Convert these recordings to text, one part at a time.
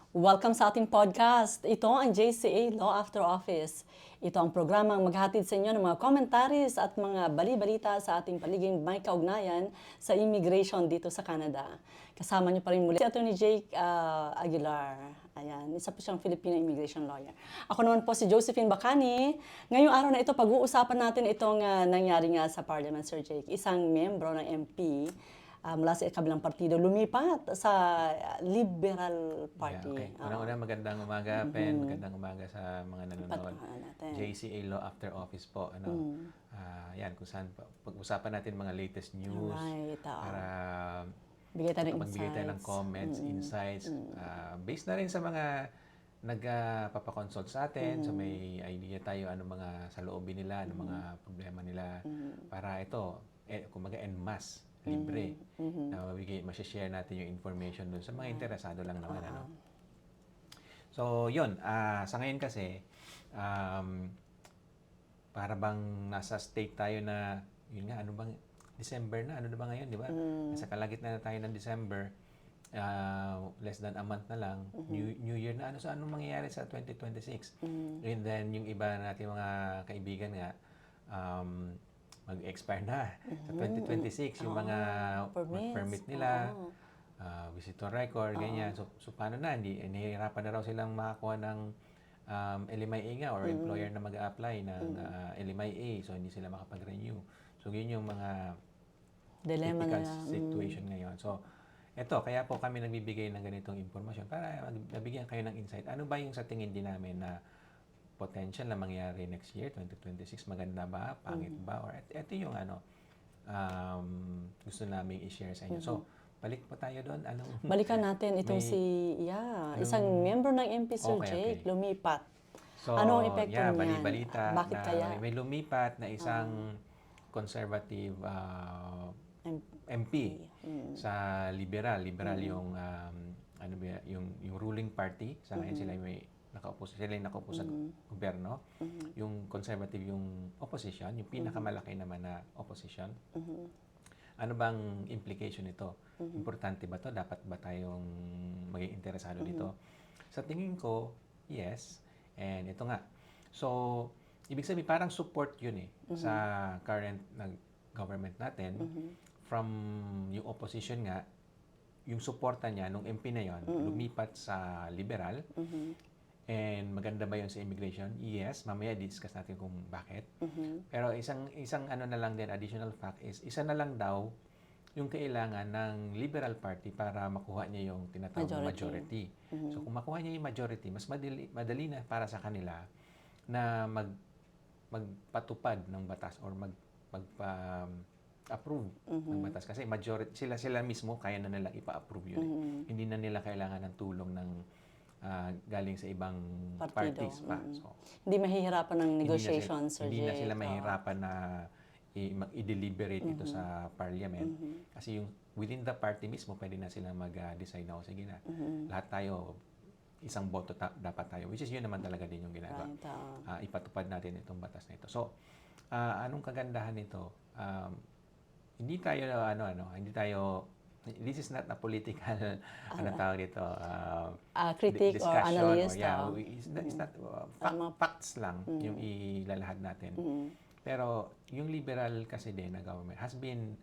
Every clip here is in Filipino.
Welcome sa ating podcast. Ito ang JCA Law After Office. Ito ang programang maghahatid sa inyo ng mga commentaries at mga bali-balita sa ating paliging may kaugnayan sa immigration dito sa Canada. Kasama niyo pa rin muli si Attorney Jake Aguilar. Ayan, isa po siyang Filipino immigration lawyer. Ako naman po si Josephine Bacani. Ngayong araw na ito, pag-uusapan natin itong nangyari nga sa Parliament, Sir Jake. Isang membro ng MP mula sa kabilang partido, lumipat sa Liberal Party. Okay. Unang-una, magandang umaga, Pen. Magandang umaga sa mga nanonood. natin. JCA Law After Office po. Yan, kung saan pag-usapan natin mga latest news Right, para Bigay tayo ng magbigay tayo ng insights. comments, insights. Based na rin sa mga nagpapakonsult sa atin, so may idea tayo ano mga saloobin nila, ano mga problema nila. Para ito, kumbaga en masse, libre, na share natin yung information dun sa mga interesado lang naman. So, yun. Sa ngayon kasi, para bang nasa state tayo na, yun nga, ano bang, December na, ano na ba ngayon, di ba? Nasa kalagitnaan na tayo ng December, less than a month na lang, New Year na, anong mangyayari sa 2026? And then, yung iba natin mga kaibigan nga, mag-expire na sa 2026 yung mga work permit nila, visitor record, ganyan. So paano na? Nahihirapan na raw silang makakuha ng LMIA nga or employer na mag-a-apply ng LMIA. So hindi sila makapag-renew. So yun yung mga Dilemma typical nila. situation ngayon. So eto, kaya po kami nagbibigay ng ganitong impormasyon para mabigyan kayo ng insight. Ano ba yung sa tingin din namin na potential na mangyari next year, 2026, maganda ba, pangit ba, or ito yung gusto namin i-share sa inyo. So, balik po tayo doon. Balikan natin itong isang member ng MP, Sir Jake, lumipat. So, ano ang epekto niyan? bali-balita Bakit na kaya? may lumipat na isang conservative MP sa liberal. Liberal yung yung ruling party. Sa ngayon sila may nakaupo sa gobyerno. Yung conservative yung opposition, yung pinakamalaki naman na opposition. Ano bang implication nito? Importante ba to? Dapat ba tayong maging interesado dito? Sa tingin ko, yes. And ito nga. So, ibig sabihin parang support yun sa current government natin. From yung opposition nga, yung suporta niya nung MP na yon lumipat sa liberal. And maganda ba yun sa immigration? Yes. Mamaya discuss natin kung bakit. Pero isang ano na lang din, additional fact is, isa na lang daw yung kailangan ng Liberal Party para makuha niya yung tinatawag na majority. So kung makuha niya yung majority, mas madali na para sa kanila na magpatupad ng batas or approve ng batas. Kasi majority, sila mismo kaya na nila ipa-approve yun. Hindi na nila kailangan ng tulong ng galing sa ibang parties pa. So, hindi mahihirapan ng negotiations, Sir Jake. Hindi na sila mahihirapan na i-deliberate ito sa parliament. Kasi yung within the party mismo, pwede na silang mag-decide na, sige na, lahat tayo, isang boto dapat tayo. Which is yun naman talaga din yung ginagawa. Right, Ipatupad natin itong batas na ito. So, anong kagandahan nito? Hindi tayo, this is not a political, tawag dito, critic or analyst. It's not, facts lang yung ilalahad natin. Pero yung liberal kasi din na government has been,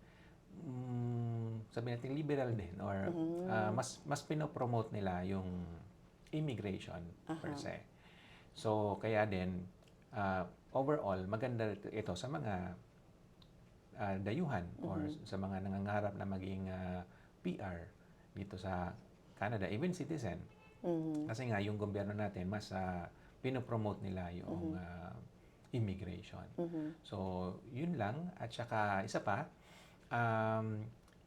sabihin natin liberal din or mas pinopromote nila yung immigration per se. So, kaya din, overall, maganda ito sa mga dayuhan or sa mga nangangarap na maging PR dito sa Canada, even citizen. Kasi nga, yung gobyerno natin, mas pinopromote nila yung immigration. So, yun lang. At saka, isa pa,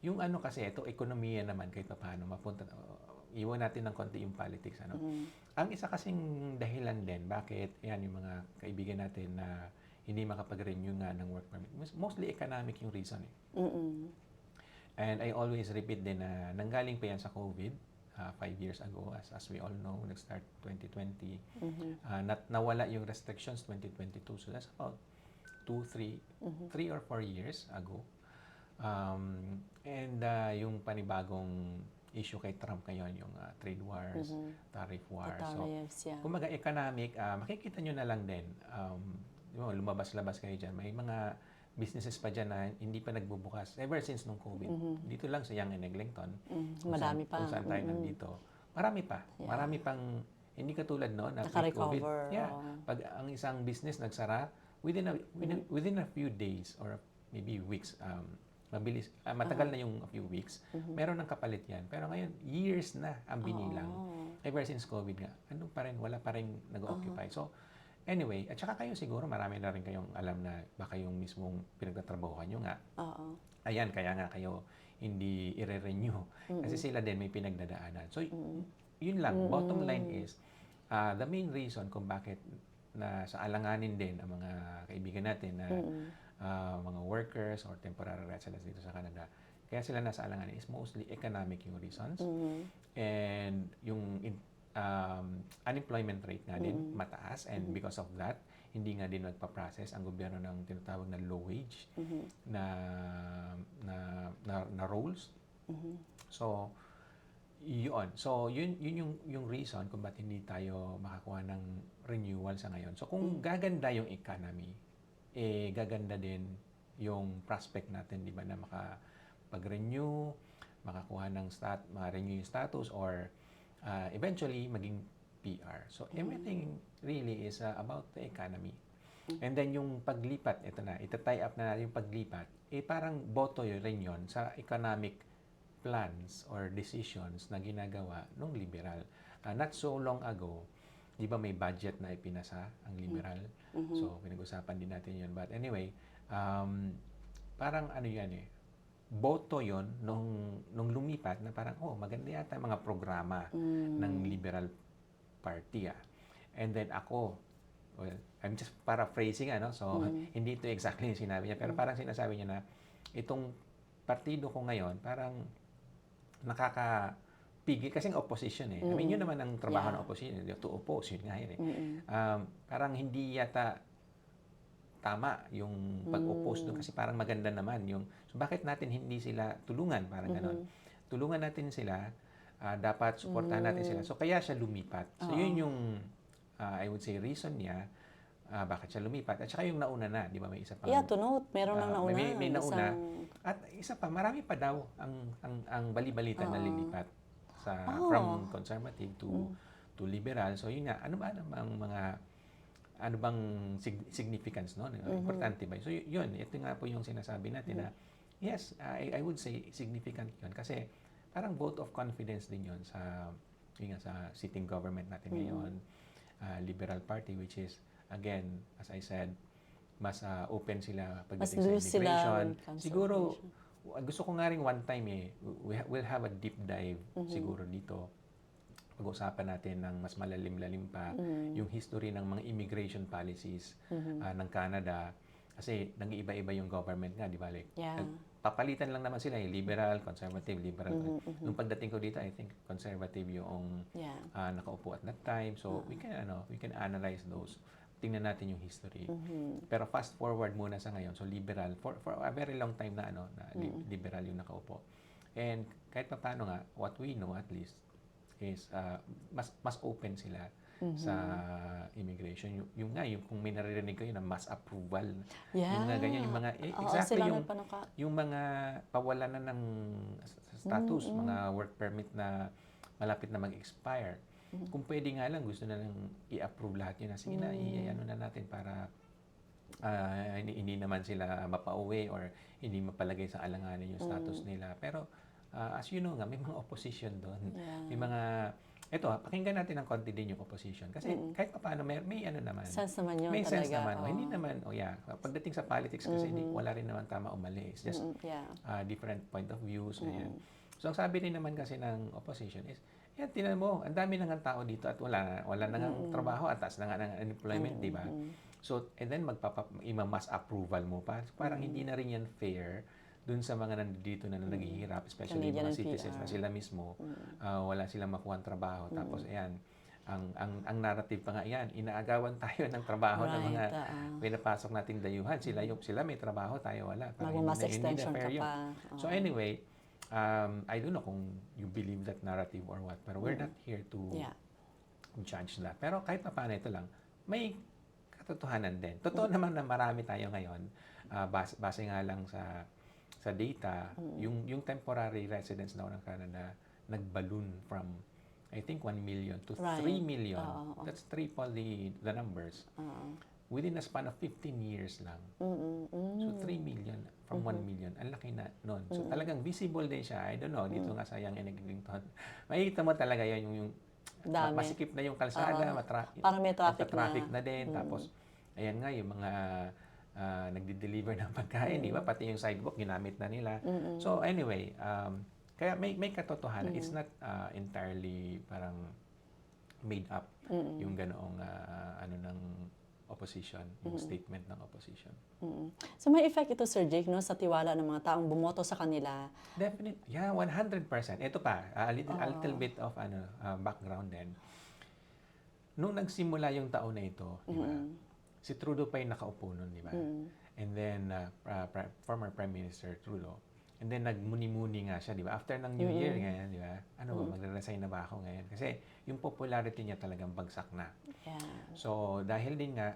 yung kasi, ito, ekonomiya naman, kahit pa paano, iwan natin ng konti yung politics. Ang isa kasing dahilan din, bakit, yan, yung mga kaibigan natin na hindi makapag-renew nga ng work permit. Mostly economic yung reason. And I always repeat din na nanggaling pa yan sa COVID 5 years ago, as we all know, nag-start 2020. Nawala yung restrictions 2022. So that's about 3 or 4 years ago. And yung panibagong issue kay Trump ngayon, yung trade wars, tariff The wars. So, tariffs, yeah. kumbaga economic, makikita nyo na lang din, lumabas-labas kayo dyan. May mga businesses pa dyan na hindi pa nagbubukas ever since nung COVID. Dito lang sa Yonge and Eglinton, Madami pa. kung saan tayo nandito. Marami pa. Yeah. Marami pang, hindi katulad no, na pre-COVID. Naka-recover. Yeah. Oo. Pag ang isang business nagsara, within a few days or maybe weeks, mabilis, matagal na yung a few weeks, meron ng kapalit yan. Pero ngayon, years na ang binilang. Ever since COVID nga, ano pa rin, wala pa rin nag-occupy. So, anyway, at saka kayo siguro, marami na rin kayong alam na baka yung mismong pinagtatrabahuhan nyo nga. Oo. Ayan, kaya nga kayo hindi i-renew. Kasi sila din may pinagdadaanan. So, yun lang. Bottom line is, the main reason kung bakit na sa alanganin din ang mga kaibigan natin na mga workers or temporary residents dito sa Canada, kaya sila nasa alanganin is mostly economic yung reasons. And yung unemployment rate nga din mataas, and because of that, hindi nga din nagpa-process ang gobyerno ng tinatawag na low wage na roles. So, yun. So, yun yung reason kung ba't hindi tayo makakuha ng renewal sa ngayon. So, kung gaganda yung economy, gaganda din yung prospect natin, di ba, na makapag-renew, makakuha ng ma-renew yung status, or eventually maging PR. So, everything really is about the economy. And then yung paglipat, ita-tie up na natin yung paglipat, parang boto rin yun sa economic plans or decisions na ginagawa ng liberal. Not so long ago, di ba may budget na ipinasa ang liberal? So, pinag-usapan din natin yun. But anyway, parang ano yan boto yon nung lumipat na parang, maganda yata mga programa ng Liberal Party. And then ako, well, I'm just paraphrasing, so hindi ito exactly yung sinabi niya, pero parang sinasabi niya na itong partido ko ngayon, parang nakakapigil kasing opposition I mean, yun naman ang trabaho ng opposition, to oppose, yun nga yun parang hindi yata tama yung pag-oppose doon kasi parang maganda naman yung, so bakit natin hindi sila tulungan, parang ganon. Tulungan natin sila, dapat suportahan natin sila. So kaya siya lumipat. So yun yung I would say reason niya bakit siya lumipat. At saka yung nauna na, di ba, may isa pa. Yeah, to note, meron nang nauna. May nauna. At isa pa, marami pa daw ang bali-balita na lilipat from conservative to liberal. So yun nga, ano bang significance, no? Importante ba? So yun, ito nga po yung sinasabi natin na yes, I would say significant yun kasi parang vote of confidence din yun sa sitting government natin ngayon, Liberal Party, which is again, as I said, mas open sila pagdating sa immigration. Siguro, gusto ko nga rin one time we'll have a deep dive siguro dito. Pag-usapan natin ng mas malalim-lalim pa yung history ng mga immigration policies ng Canada. Kasi nag-iiba-iba yung government nga, di ba? Like, papalitan lang naman sila, liberal, conservative, liberal. Nung pagdating ko dito, I think conservative yung nakaupo at that time. So, we can analyze those. Tingnan natin yung history. Pero fast forward muna sa ngayon. So, liberal, for a very long time na, liberal yung nakaupo. And kahit pa paano nga, what we know at least, is mas open sila sa immigration. Yung kung may naririnig kayo na mass approval. Yung nga ganyan, yung mga, exactly yung mga pawalan na ng status, mga work permit na malapit na mag-expire. Kung pwede nga lang, gusto na lang i-approve lahat yun. Sige na, i-ano na natin para hindi naman sila mapauwi or hindi mapalagay sa alanganin yung status nila. Pero as you know nga, may mga opposition doon. May mga, pakinggan natin ng konti din yung opposition. Kasi kahit pa paano, may ano naman. Sense naman yun may talaga. Sense naman. Hindi naman, pagdating sa politics kasi wala rin naman tama o mali. It's just different point of views. So, ang sabi rin naman kasi ng opposition is, tinan mo, ang dami nang tao dito at wala nang trabaho at taas na nga ng unemployment, di ba? So, and then mass approval mo pa. Parang hindi na rin yan fair dun sa mga nandito na naghihirap, especially mga citizens na sila mismo, wala silang makuha trabaho. Tapos, ang narrative pa nga inaagawan tayo ng trabaho ng mga pinapasok nating dayuhan. Sila may trabaho, tayo wala. Mag-mass extension ka pa. So anyway, I don't know kung you believe that narrative or what, pero we're not here to Yeah. judge that. Pero kahit pa paano ito lang, may katotohanan din. Totoo naman na marami tayo ngayon, base nga lang sa data, yung temporary residents daw ng Canada nag-balloon from I think 1 million to Right. 3 million. Oo. That's triple the numbers. Within a span of 15 years lang. So 3 million from 1 million. Ang laki na nun. So talagang visible din siya. I don't know, dito nga sa Young and Eglinton. Makikita mo talaga yan yung Dami. masikip na yung kalsada, Parang may traffic traffic na. na din. Tapos, ayan nga, yung mga nagde-deliver ng pagkain, di ba? Pati yung sidewalk, ginamit na nila. So, anyway, kaya may katotohanan. It's not entirely parang made up yung ganoong ano ng opposition, yung statement ng opposition. So may effect ito, Sir Jake, no, sa tiwala ng mga taong bumoto sa kanila. Definitely. Yeah, 100%. Ito pa, a little bit of background din. Nung nagsimula yung taon na ito, di ba? Si Trudeau pa yung nakaupo nun, di ba? And then, former Prime Minister Trudeau. And then, nagmuni-muni nga siya, di ba? After ng New Year ngayon, di ba? Ano ba, magre-resign na ba ako ngayon? Kasi yung popularity niya talagang bagsak na. Yeah. So, dahil din nga,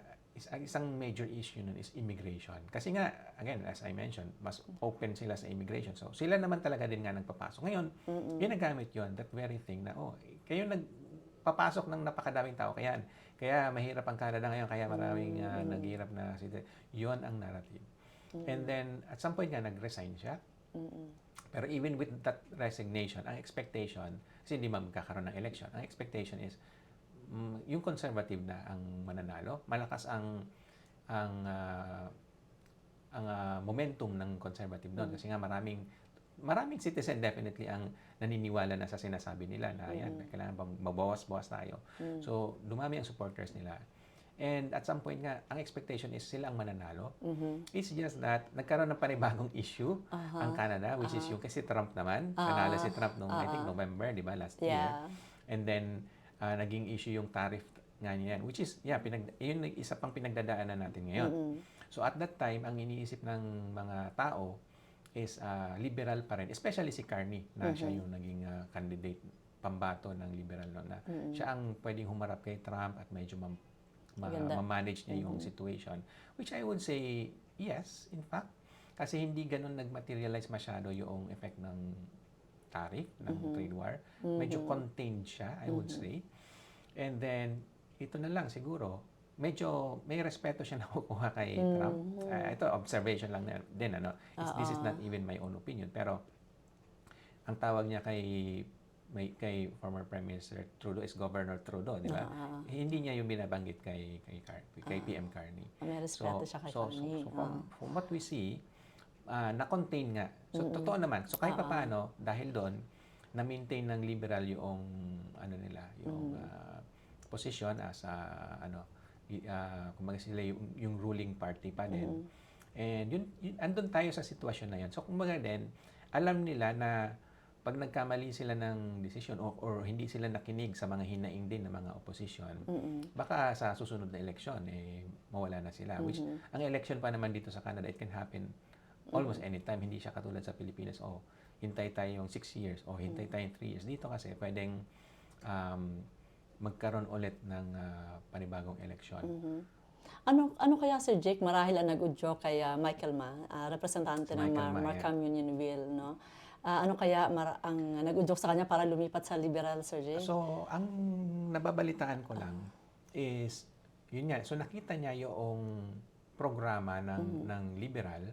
isang major issue nun is immigration. Kasi nga, again, as I mentioned, mas open sila sa immigration. So, sila naman talaga din nga nagpapasok. Ngayon, ginagamit yon that very thing na, kayo nagpapasok ng napakadaming tao. Kaya mahirap ang Canada ngayon, kaya maraming naghihirap na citizen. Yon ang narrative. And then, at some point nga, nag-resign siya. Pero even with that resignation, ang expectation, kasi hindi magkakaroon ng election, ang expectation is, yung conservative na ang mananalo, malakas ang momentum ng conservative doon kasi nga maraming citizen definitely ang naniniwala na sa sinasabi nila na yan, kailangan mabawas-bawas tayo. So, dumami ang supporters nila. And at some point nga, ang expectation is sila ang mananalo. It's just that nagkaroon ng panibagong issue ang Canada, which is yung kasi Trump naman. Nanalo si Trump noong, I think, November, di ba, last year. And then, naging issue yung tariff nga niyan, which is, yun isa pang pinagdadaanan natin ngayon. So at that time, ang iniisip ng mga tao is liberal pa rin, especially si Carney, na siya yung naging candidate pambato ng liberal no, na siya ang pwedeng humarap kay Trump at medyo ma-manage niya yung situation. Which I would say, yes, in fact, kasi hindi ganun nag-materialize masyado yung effect ng tariff, ng trade war. Medyo contained siya, I would say. And then, ito na lang siguro, medyo may respeto siya nakukuha kay Trump. Ito, observation lang din, ano? This is not even my own opinion. Pero, ang tawag niya kay former Prime Minister Trudeau is Governor Trudeau, di ba? Hindi niya yung binabanggit kay PM Carney. May respeto siya kay Carney. So from what we see, na-contain nga. So, totoo naman. So, kahit paano, dahil doon, na-maintain ng liberal yung, yung position as, kumbaga sila yung ruling party pa din. And yun, andun tayo sa sitwasyon na yun. So, kumbaga din, alam nila na pag nagkamali sila ng desisyon or hindi sila nakinig sa mga hinaing din ng mga opposition, baka sa susunod na eleksyon, mawala na sila. Which, ang election pa naman dito sa Canada, it can happen almost anytime. Hindi siya katulad sa Pilipinas, hintay tayo yung 6 years, hintay tayo yung 3 years. Dito kasi, pwedeng magkaroon ulit ng panibagong eleksyon. Ano kaya, Sir Jake, marahil ang nag-udyo kay Michael Ma, representante ng Markham Unionville, no? Ano kaya ang nag-udyok sa kanya para lumipat sa liberal, Sir Jake? So, ang nababalitaan ko lang is, yun nga, so nakita niya yung programa ng liberal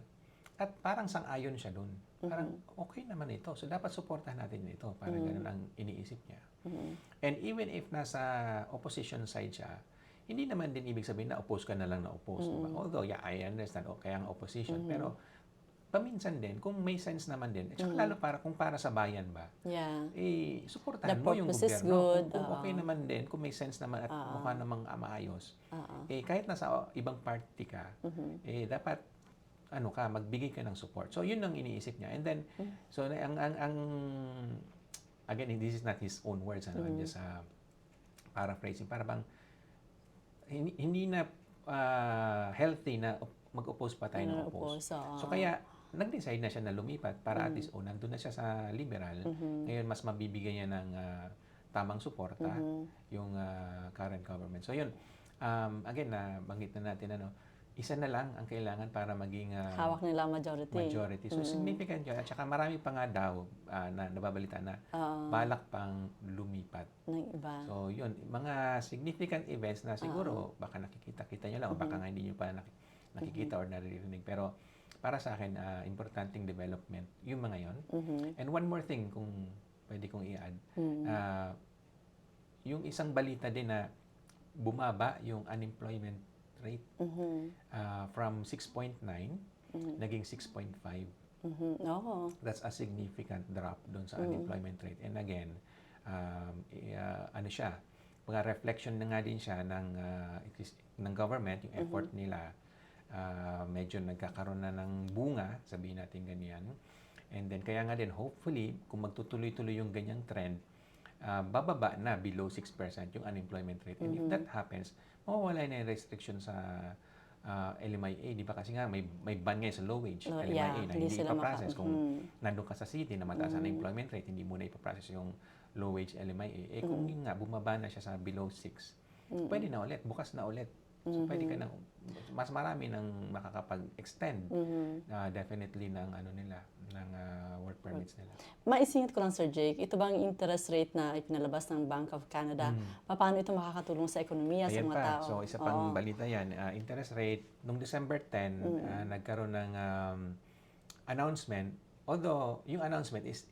at parang sang-ayon siya dun. Parang okay naman ito. So, dapat suportahan natin ito. Parang ganun ang iniisip niya. And even if nasa opposition side siya, hindi naman din ibig sabihin na oppose ka na lang na oppose. Diba? Although, yeah, I understand, kaya ang opposition. Pero, paminsan din, kung may sense naman din, at saka lalo kung para sa bayan ba, suportahan mo yung gobyerno. Kung okay naman din, kung may sense naman at mukha namang maayos, kahit nasa ibang party ka, dapat magbigay ka ng support. So, yun ang iniisip niya. And then, so, again, this is not his own words, I'm just paraphrasing. Para bang, hindi na healthy na mag-oppose pa tayo ng oppose. So, kaya, nag-decide na siya na lumipat para at least, nandun na siya sa liberal. Ngayon, mas mabibigyan niya ng tamang suporta yung current government. So, yun. Again, banggit na natin, isa na lang ang kailangan para maging Hawak nila ang majority. majority. So, significant yun. At saka marami pa nga daw na nababalita na balak pang lumipat. Ng iba. So, yun. Mga significant events na siguro baka nakikita-kita nyo lang o baka nga hindi nyo pa nakikita or naririnig. Pero para sa akin, importanteng development yung mga yon. And one more thing kung pwede kong i-add. Yung isang balita din na bumaba yung unemployment rate from 6.9 naging 6.5. Oo. That's a significant drop doon sa unemployment rate. And again, ano siya, mga reflection na nga din siya ng government, yung effort nila. Medyo nagkakaroon na ng bunga, sabihin natin ganyan. And then, kaya nga din, hopefully, kung magtutuloy-tuloy yung ganyang trend, bababa na below 6% yung unemployment rate. And if that happens, mawawala na yung restriction sa LMIA, di ba? Kasi nga may ban ngayon sa low wage LMIA na hindi ipaprocess. Kung nandun ka sa city na mataas ang unemployment rate, hindi mo na ipaprocess yung low wage LMIA. Kung yun nga, bumaba na siya sa below 6, pwede na ulit, bukas na ulit. So, pwede ka nang, mas marami nang makakapag-extend definitely ng nila, ng work permits nila. Maisingit ko lang, Sir Jake, ito bang interest rate na ipinalabas ng Bank of Canada? Paano ito makakatulong sa ekonomiya sa mga tao? So, isa pang balita yan. Interest rate, nung December 10, nagkaroon ng announcement. Although, yung announcement is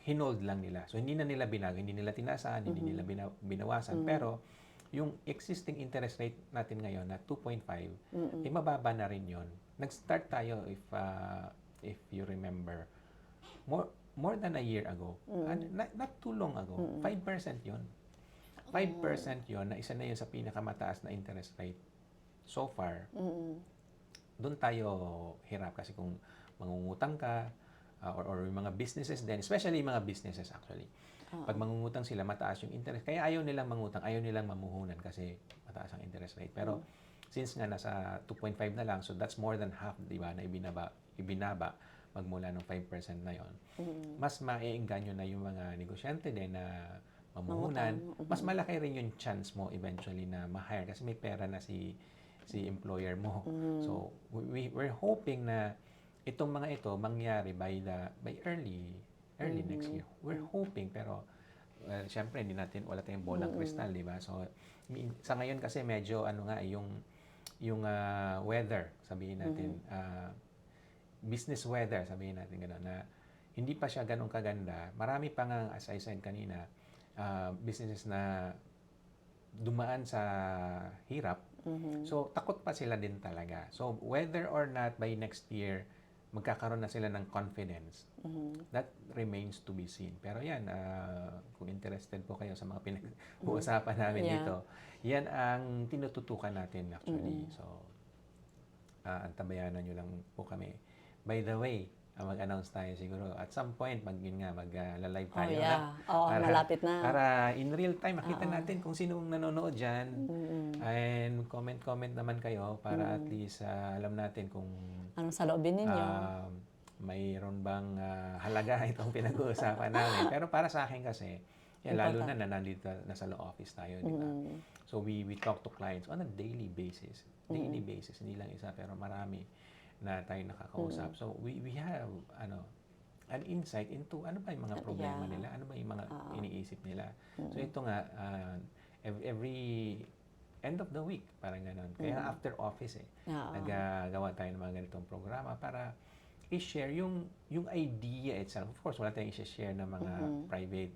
hinold lang nila. So, hindi na nila binago, hindi nila tinasaan, hindi nila binawasan. Pero, yung existing interest rate natin ngayon na 2.5, mababa na rin yon. Nag-start tayo, if you remember, more than a year ago. Not too long ago. 5% yon. 5% yon na isa na yun sa pinakamataas na interest rate so far. Doon tayo hirap kasi kung mangungutang ka, or yung mga businesses din, especially yung mga businesses actually. Pag mangungutang sila, mataas yung interest. Kaya ayaw nilang mangutang, ayaw nilang mamuhunan kasi mataas ang interest rate. Pero since nga nasa 2.5 na lang, so that's more than half, di ba, na ibinaba magmula ng 5% na yon. Mas maiengganyo na yung mga negosyante din na mamuhunan. Mas malaki rin yung chance mo eventually na ma-hire kasi may pera na si employer mo. So we're hoping na itong mga ito mangyari by early next year. We're hoping, pero syempre wala tayong bolang kristal, di ba? So sa ngayon kasi medyo yung weather, sabihin natin, business weather, sabihin natin gano'n, na hindi pa siya ganun kaganda. Marami pa nga, as I said kanina, businesses na dumaan sa hirap. So takot pa sila din talaga. So whether or not by next year magkakaroon na sila ng confidence. That remains to be seen. Pero yan, kung interested po kayo sa mga pinag-uusapan namin dito, yan ang tinututukan natin actually. So, antabayanan nyo lang po kami. By the way, mag-announce tayo siguro. At some point, mag-live tayo. Malapit na. Para in real time, makita natin kung sinong nanonood dyan. And comment naman kayo para at least alam natin kung anong saloobin ninyo. Mayroon bang halaga itong pinag-uusapan namin. Pero para sa akin kasi, lalo na nandito nasa law office tayo, di ba? So we talk to clients on a daily basis. Daily basis, hindi lang isa pero marami na tayo nakakausap. So we have an insight into ano ba yung mga problema nila, ano ba yung mga iniisip nila. So ito nga every end of the week, parang gano'n. Kaya after office nagagawa tayo ng mga ganitong programa para i-share yung idea itself. Of course, wala tayong i-share ng mga private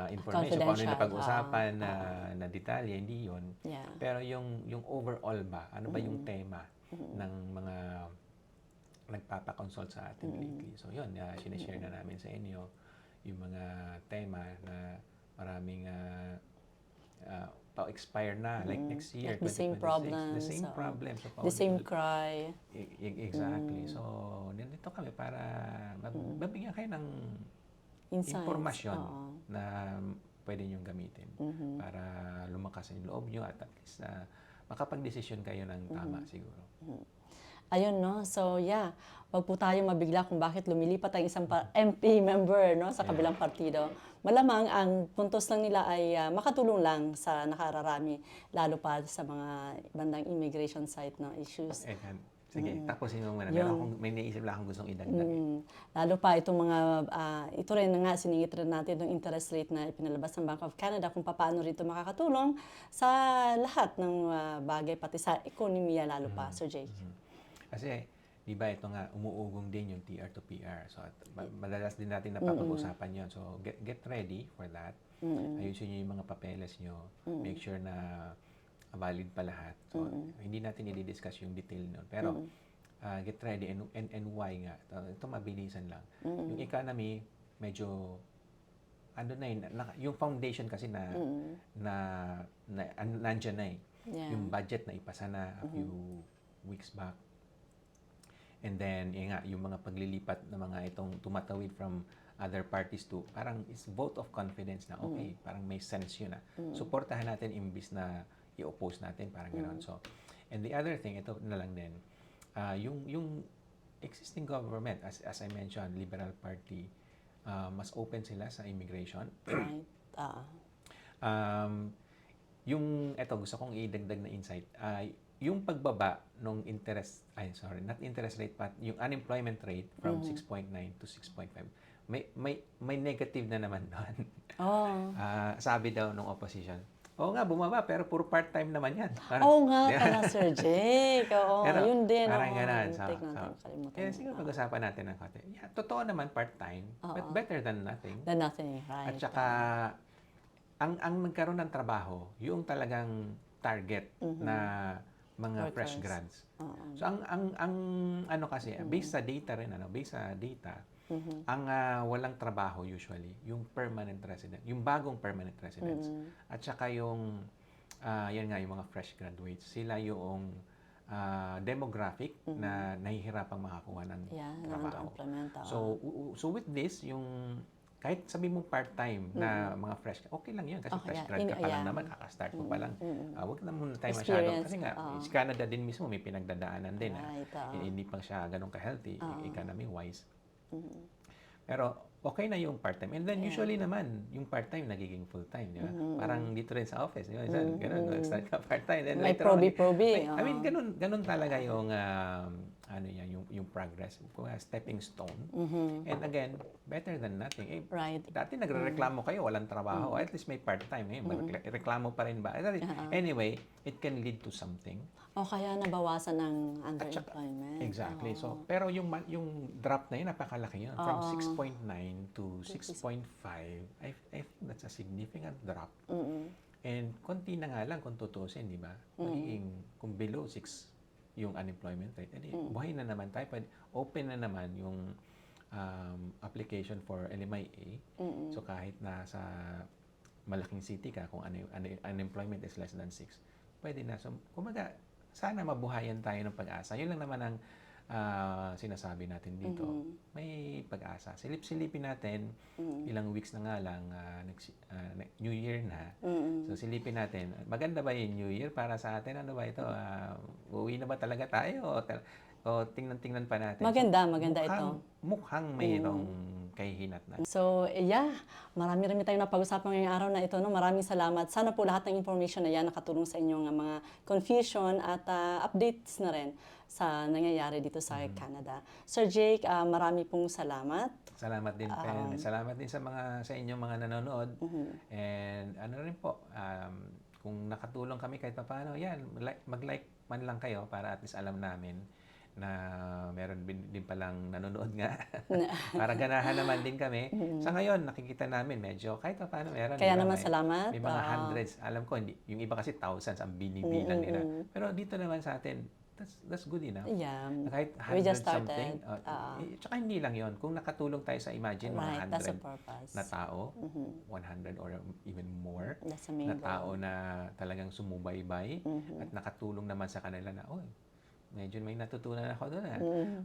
information kung ano yung napag-usapan na detalye, hindi yun. Pero yung overall ba, ano ba yung tema ng mga nagpapakonsult sa atin lately. So yun, sinishare na namin sa inyo yung mga tema na maraming pa-expire na, like next year, like the same problems. The same problems. So, the same cry. Exactly. So, nandito kami para mabigyan kayo ng insights, impormasyon na pwede niyong gamitin para lumakas yung loob niyo at least makapag-desisyon kayo ng tama siguro. Ayun, no? So, yeah, wag po tayo mabigla kung bakit lumilipat ang isang MP member, no, sa Yeah. kabilang partido. Malamang ang puntos lang nila ay makatulong lang sa nakararami, lalo pa sa mga bandang immigration site na issues. Sige, tapusin mo muna. Yun. May naisip lang akong gustong idagdag. Lalo pa itong mga, ito rin na nga, siningit rin natin yung interest rate na ipinalabas ng Bank of Canada kung paano rin ito makakatulong sa lahat ng bagay, pati sa ekonomiya lalo pa, Sir Jake. Kasi, di ba ito nga, umuugong din yung TR to PR. So, madalas din natin napapag-usapan yun. So, get ready for that. Ayusin nyo yung mga papeles nyo. Make sure na valid pa lahat. So, hindi natin i-discuss yung detail nun. Pero, get ready and why nga. Ito mabilisan lang. Yung economy, medyo ano na yung foundation kasi nandyan na eh. Yeah. Yung budget na ipasa na a few weeks back. And then, yun nga, yung mga paglilipat na mga itong tumatawid from other parties to, parang it's vote of confidence na, okay, parang may sense yun na. Suportahan natin imbis na i-oppose natin, parang gano'n. So, and the other thing, ito na lang din, yung existing government, as I mentioned, Liberal Party, mas open sila sa immigration. Right. Ito, gusto kong idagdag na insight. Yung pagbaba nung not interest rate, but yung unemployment rate from 6.9 to 6.5, may negative na naman doon. Oh. Sabi daw nung opposition, oo nga, bumaba, pero puro part-time naman yan. Oo nga pala, Sir Jake. Oo, Pero, yun din. parang Oo, ganun. take natin, kalimutan. Kaya siguro pag-usapan natin ng konti. Yeah, totoo naman part-time, but better than nothing. Than nothing, right. At saka, ang nagkaroon ng trabaho, yung talagang target na mga fresh grads. So, ang ano kasi, based sa data rin, based sa data, ang walang trabaho usually, yung permanent resident, yung bagong permanent residents. At saka yung, yan nga, yung mga fresh graduates, sila yung demographic na nahihirapang makakuha ng trabaho. So with this, yung kahit sabi mo part-time na mga fresh, okay lang yun kasi fresh grad ka pa lang naman, kaka-start mo pa lang. Huwag na muna tayo masyado. Kasi nga, sa Canada din mismo, may pinagdadaanan din. Hindi pa siya ganun ka-healthy, economy-wise. Pero okay na yung part-time. And then usually naman, yung part-time nagiging full-time, di ba? Parang dito rin sa office, di ba? Ganun, start ka part-time. Then May proby-proby. I mean, ganun talaga yung yung progress, stepping stone. And again, better than nothing. Right. Dati nagrereklamo kayo, walang trabaho. At least may part-time. Reklamo pa rin ba? Anyway, it can lead to something. O kaya nabawasan ng underemployment. Exactly. So, pero yung drop na yun, napakalaki yun. From 6.9 to 6.5, I think that's a significant drop. And konti na nga lang kung tutusin, di ba? Magiging kung below 6 yung unemployment rate, edi buhay na naman tayo. Open na naman yung application for LMIA. So, kahit nasa malaking city ka, kung unemployment is less than 6, pwede na. So, kumaga, sana mabuhayan tayo ng pag-asa. Yun lang naman ang sinasabi natin dito. May pag-asa. Silip-silipin natin, ilang weeks na nga lang, New Year na. So silipin natin, maganda ba yung New Year para sa atin? Ano ba ito? Uwi na ba talaga tayo? O tingnan pa natin. Maganda So, ito. Mukhang mayroong kahihinat na. So, yeah, marami tayong napag-usapan ngayong araw na ito. No? Maraming salamat. Sana po lahat ng information na yan nakatulong sa inyong mga confusion at updates na rin sa nangyayari dito sa Canada. Sir Jake, marami pong salamat. Salamat din, Pen. Salamat din sa inyong mga nanonood. And ano rin po, kung nakatulong kami kahit paano, yan, mag-like man lang kayo para at least alam namin na meron din palang nanonood nga. Para ganahan naman din kami. Sa ngayon, nakikita namin medyo kahit pa paano meron. Kaya naman salamat. May mga hundreds. Alam ko, yung iba kasi thousands ang binibilang nila. Pero dito naman sa atin, that's good enough. Yeah. Kahit We 100 just started. something. Tsaka hindi lang yon. Kung nakatulong tayo sa imagine mga 100 na tao, 100 or even more, That's amazing. na tao na talagang sumubaybay at nakatulong naman sa kanila na, medyo may natutunan ako doon.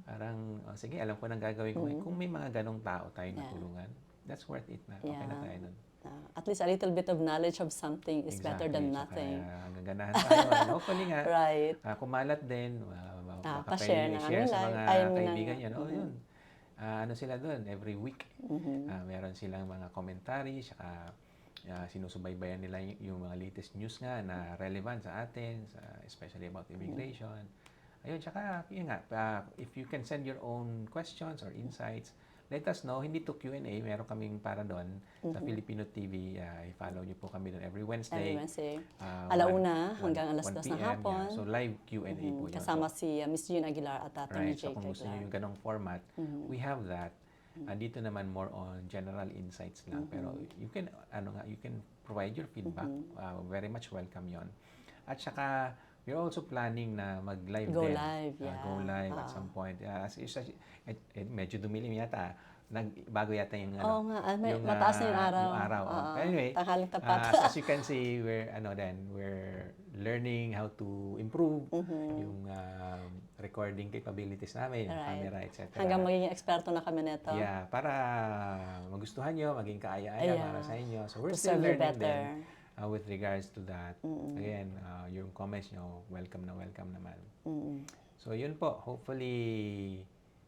Parang, sige, alam ko nang gagawin ko. Kung may mga ganong tao tayong natulungan, that's worth it na. Okay na tayo nun. At least a little bit of knowledge of something is better than nothing. Kaya gaganahan tayo. Hopefully nga, Right. kumalat din, Pa-share ng share aming sa live. mga Ay, ng- kaibigan nyo. Oh, yun. Ano sila doon, every week. Meron silang mga commentary, saka sinusubaybayan nila yung mga latest news nga na relevant sa atin, especially about immigration. Ayun, saka yun nga, if you can send your own questions or insights, let us know. Hindi to Q&A, meron kaming para doon sa Filipino TV. I-follow niyo po kami doon every Wednesday. Every Wednesday. 1 Alauna hanggang alas 2 ng 1 PM, hapon. So live Q&A po yun. Kasama So, si Miss Jean Aguilar at Atty. right, so Jake kung gusto Aguilar. niyo yung ganong format, we have that. Dito naman more on general insights lang. Pero you can, you can provide your feedback. Very much welcome yon. At saka, we're also planning na mag-live Go din. live, yeah. Go live at some point. Medyo dumilim yata. Bago yata yung Oo nga, mataas na yung araw. Yung araw. Oo. Anyway, Tanghaling tapat. as you can see, we're learning how to improve yung recording capabilities namin, yung Right. camera, etc. Hanggang magiging eksperto na kami nito. Yeah, para magustuhan nyo, maging kaaya-aya Yeah. para sa inyo. So we're To still serve you learning better. din with regards to that. Again, yung comments nyo, welcome naman. So yun po, hopefully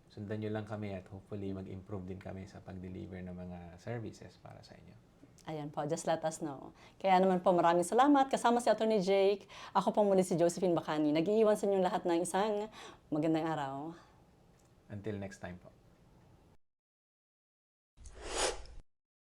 sundan nyo lang kami at hopefully mag-improve din kami sa pag-deliver ng mga services para sa inyo. Ayan po, just let us know. Kaya naman po, maraming salamat. Kasama si Atty. Jake. Ako po muli si Josephine Bacani. Nag-iiwan sa inyong lahat ng isang magandang araw. Until next time po.